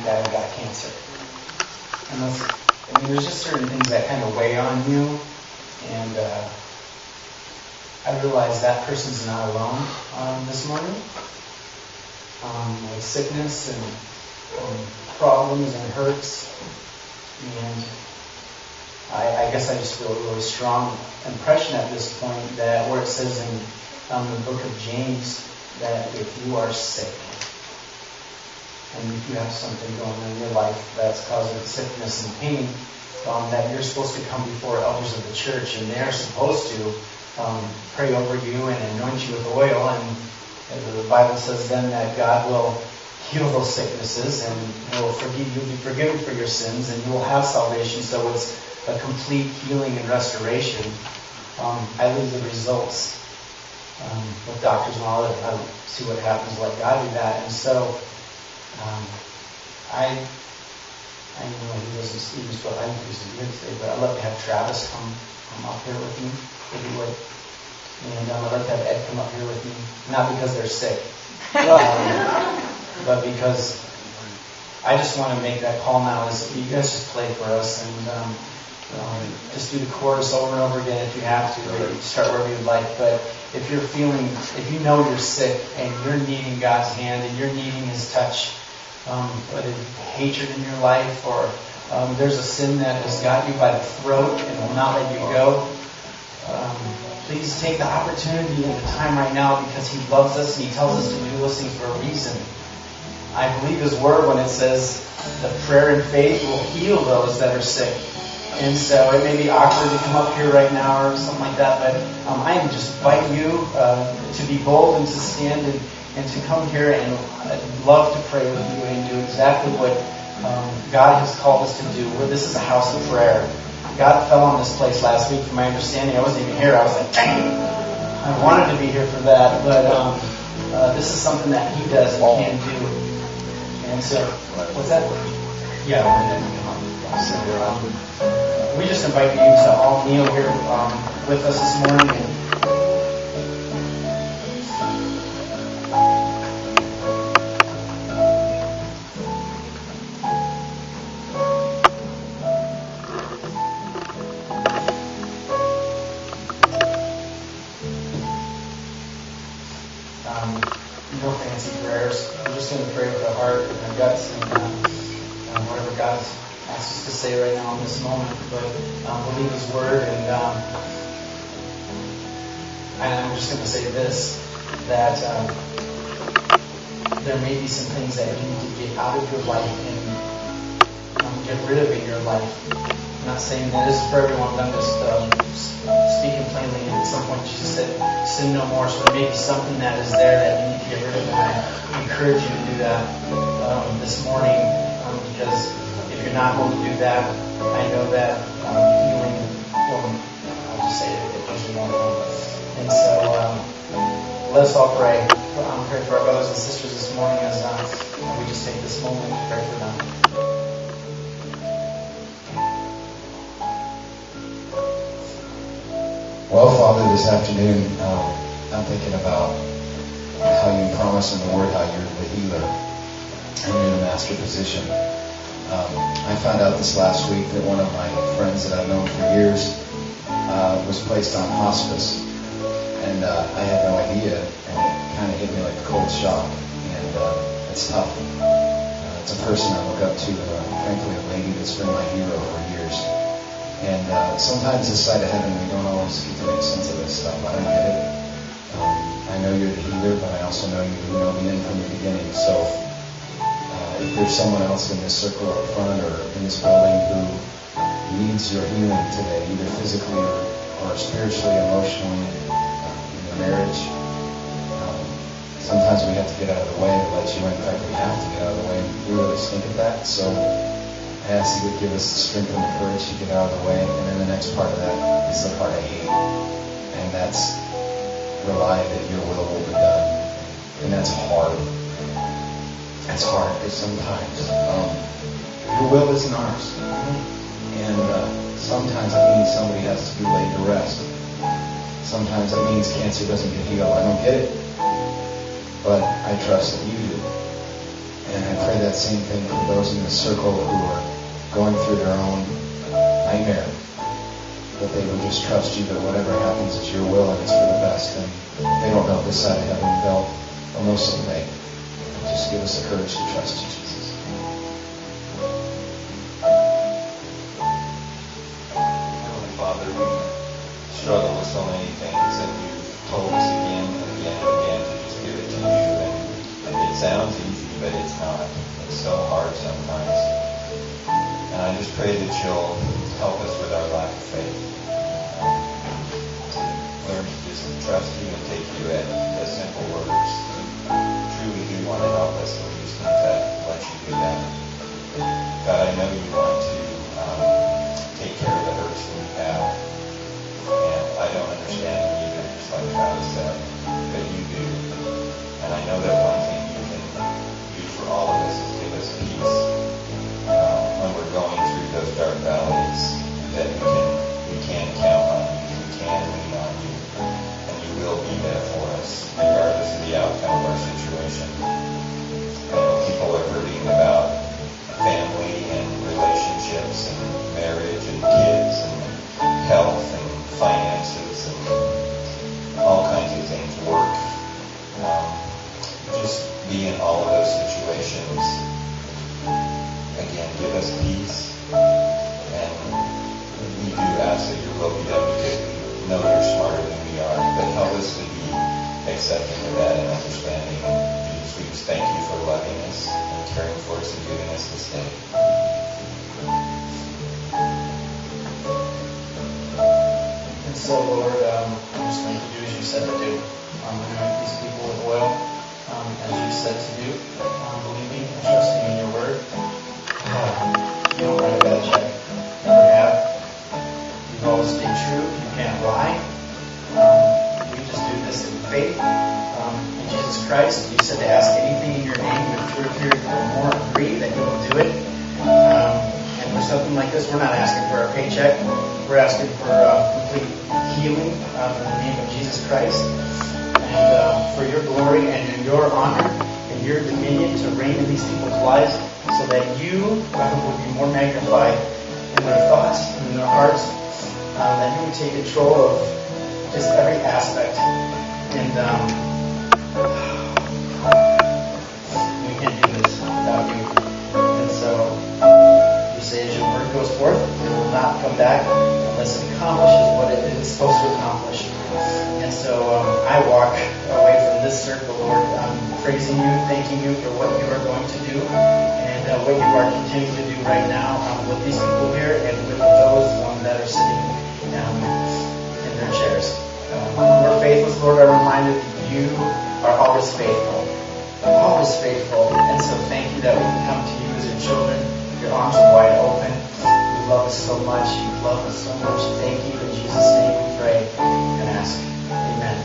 guy who got cancer. And there's just certain things that kind of weigh on you, and I realize that person's not alone this morning with sickness and problems and hurts. And I guess I just feel a really strong impression at this point that where it says in the book of James that if you are sick and if you have something going on in your life that's causing sickness and pain, that you're supposed to come before elders of the church, and they're supposed to pray over you and anoint you with oil. And the Bible says then that God will heal those sicknesses and will forgive you, be forgiven for your sins, and you will have salvation. So it's a complete healing and restoration. I leave the results with doctors and all that. I see what happens, let God do that. And so I know he doesn't even spell. I think he's here today, but I'd love to have Travis come up here with me, if he would. And I'd love to have Ed come up here with me. Not because they're sick, but because I just want to make that call now. Is you guys just play for us and just do the chorus over and over again if you have to. Or start wherever you'd like. But if you know you're sick and you're needing God's hand and you're needing His touch, whether hatred in your life or there's a sin that has got you by the throat and will not let you go, please take the opportunity and the time right now, because He loves us and He tells us to do those things for a reason. I believe His word when it says the prayer and faith will heal those that are sick. And so it may be awkward to come up here right now or something like that, but I just invite you to be bold and to stand and to come here, and I'd love to pray with you and do exactly what God has called us to do. Where this is a house of prayer. God fell on this place last week, from my understanding. I wasn't even here. I was like, dang, I wanted to be here for that, but this is something that He does and can do. And so, what's that? Yeah, we just invite you to all kneel here with us this morning. No fancy prayers. We're just going to pray with our heart and our guts and whatever God asks us to say right now in this moment. But believe His word, and I'm just going to say this, that there may be some things that you need to get out of your life and get rid of in your life. I'm not saying that this is for everyone, but I'm just speaking plainly. And at some point Jesus said, sin no more. So there may be something that is there that you need to get rid of, and I encourage you to do that this morning, because if you're not going to do that, I know that healing will, I'll just say it usually won't come. And so let us all pray. Pray for our brothers and sisters this morning as we just take this moment to pray for them. Well, Father, this afternoon, I'm thinking about how you promise in the Word how you're the healer and you're the master physician. I found out this last week that one of my friends that I've known for years was placed on hospice, and I had no idea, and it kind of hit me like a cold shock, and it's tough. It's a person I look up to, frankly, a lady that's been my hero for years. And sometimes this side of heaven, we don't always get to make sense of this stuff. I don't get it. I know you're the healer, but I also know you know the end from the beginning. So if there's someone else in this circle up front or in this building who needs your healing today, either physically or spiritually, emotionally, in the marriage, sometimes we have to get out of the way to let you in. In fact, we have to get out of the way. We really stink at that. So I ask you to give us the strength and the courage to get out of the way. And then the next part of that is the part I hate. And that's rely that your will be done. And that's hard. That's hard because sometimes your will isn't ours. And sometimes it means somebody has to be laid to rest. Sometimes it means cancer doesn't get healed. I don't get it. But I trust that you do. And I pray that same thing for those in the circle who are going through their own nightmare, that they would just trust you that whatever happens is your will and it's for the best. And they don't know this side of heaven. They'll know someday. Just give us the courage to trust you, Jesus. Heavenly Father, we struggle with so many things, and you've told us again and again and again to just give it to you. And it sounds easy, but it's not. It's so hard sometimes. And I just pray that you'll help us with our lack of faith. Learn to just trust you and take you at the simple words. Truly do want to help us, but we just need to let you do that. God, I know you want to take care of the hurts that we have. And I don't understand them either, just like Travis said, but you do. And I know that one thing you can do for all of us is give us peace when we're going through those dark valleys, that we can count on you, we can lean on you, and you will be there for us, regardless of the outcome of our situation. I know people are hurting about family and relationships and marriage and kids and health and finances and all kinds of things, work. Just be in all of those situations. Again, give us peace, and we do ask that your will be done because we know you're smarter than we are, but help us to be accepting of that and understanding. Jesus, we just thank you for loving us and caring for us and giving us this day. And so, Lord, I'm just going to do as you said to do. Anoint these people with oil, as you said to do, believing and trusting in your word. You don't write a bad check. Never have. You've always been true. You can't lie. We just do this in faith. In Jesus Christ, you said to ask anything in your name, if two or three or more agree, that you will do it. And for something like this, we're not asking for a paycheck. We're asking for complete healing in the name of Jesus Christ. And for your glory and in your honor and your dominion to reign in these people's lives, so that you would be more magnified in their thoughts and in their hearts, that you would take control of just every aspect. And we can't do this without you. And so you say as your word goes forth, it will not come back unless it accomplishes what it is supposed to accomplish. And so I walk away from this circle, Lord, praising you, thanking you for what you are going to do and what you are continuing to do right now with these people here and with those that are sitting in their chairs. When we're faithless, Lord, I'm reminded that you are always faithful. Always faithful. And so thank you that we can come to you as your children. Your arms are wide open. You love us so much. You love us so much. Thank you. In Jesus' name we pray and ask. Amen.